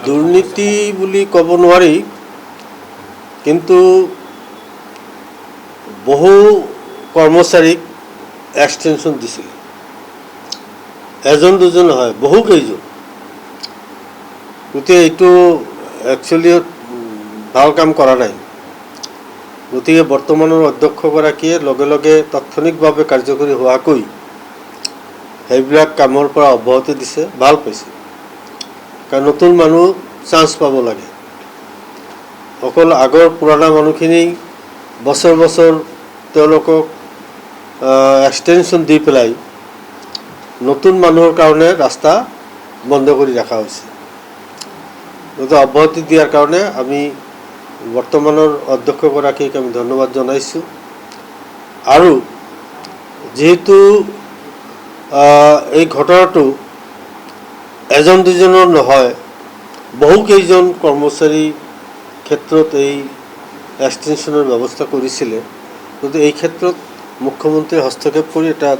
দুৰ্নীতি বুলি ক'ব নোৱাৰি, কিন্তু বহু কৰ্মচাৰীক এক্সটেনশ্যন দিছিল। এজন দুজন নহয়, বহু কেইজন। গতিকে এইটো একচুৱেলি ভাল কাম কৰা নাই। গতিকে বৰ্তমানৰ অধ্যক্ষগৰাকীয়ে লগে লগে তাৎক্ষণিকভাৱে কাৰ্যকৰী হোৱাকৈ সেইবিলাক কামৰ পৰা অব্যাহতি দিছে, ভাল পাইছে। কাৰণ নতুন মানুহ চান্স পাব লাগে। অকল আগৰ পুৰণা মানুহখিনি বছৰ বছৰ তেওঁলোকক এক্সটেনশ্যন দি পেলাই নতুন মানুহৰ কাৰণে ৰাস্তা বন্ধ কৰি ৰখা হৈছে। গতিকে অব্যাহতি দিয়াৰ কাৰণে আমি বৰ্তমানৰ অধ্যক্ষগৰাকীক আমি ধন্যবাদ জনাইছোঁ। আৰু যিহেতু এই ঘটনাটো এজন দুজনৰ নহয়, বহুকেইজন কৰ্মচাৰীৰ ক্ষেত্ৰত এই এক্সটেনশ্যনৰ ব্যৱস্থা কৰিছিলে। গতিকে এই ক্ষেত্ৰত মুখ্যমন্ত্ৰীয়ে হস্তক্ষেপ কৰি এটা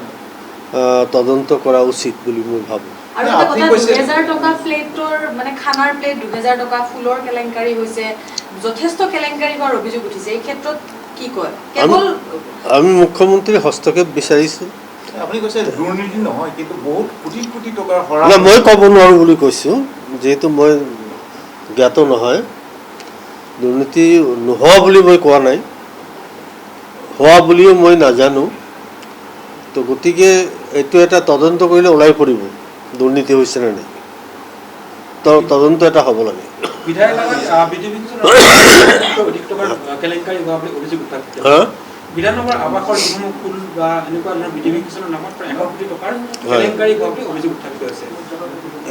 তদন্ত কৰা উচিত বুলি মই ভাবোঁ। আৰু এটা কথা, 2000 টকা প্লেটৰ মানে খানাৰ প্লেট 2000 টকা, ফুলৰ কেলেংকাৰী হৈছে, যথেষ্ট কেলেংকাৰী হোৱাৰ অভিযোগ উঠিছে। এই ক্ষেত্ৰত কি কয়? কেৱল আমি মুখ্যমন্ত্ৰীৰ হস্তক্ষেপ বিচাৰিছোঁ। আপুনি কৈছে দুৰ্নীতি নহয়, কিন্তু বহুত কোটি কোটি টকাৰ হৰা। মই ক'ব নোৱাৰোঁ বুলি কৈছোঁ, যিহেতু মই জ্ঞাত নহয়। দুৰ্নীতি নোহোৱা বুলি মই কোৱা নাই, হোৱা বুলিও মই নাজানো। তো গতিকে এইটো এটা তদন্ত কৰিলে ওলাই পৰিব দুৰ্নীতি হৈছে নে নাই। তদন্ত এটা হ'ব লাগে। বিধানসভাৰ আৱাসৰ যিসমূহ ফুল বা এনেকুৱা ধৰণৰ বিধিবিধানৰ নামত প্ৰায় 1 কোটি টকাৰ কেলেংকাৰী হোৱা বুলি অভিযোগ উত্থাপিত হৈছে।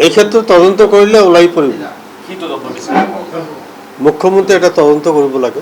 এই ক্ষেত্ৰত তদন্ত কৰিলে ওলাই পৰিব। কি তদন্ত বিচাৰে? মুখ্যমন্ত্ৰী এটা তদন্ত কৰিব লাগে।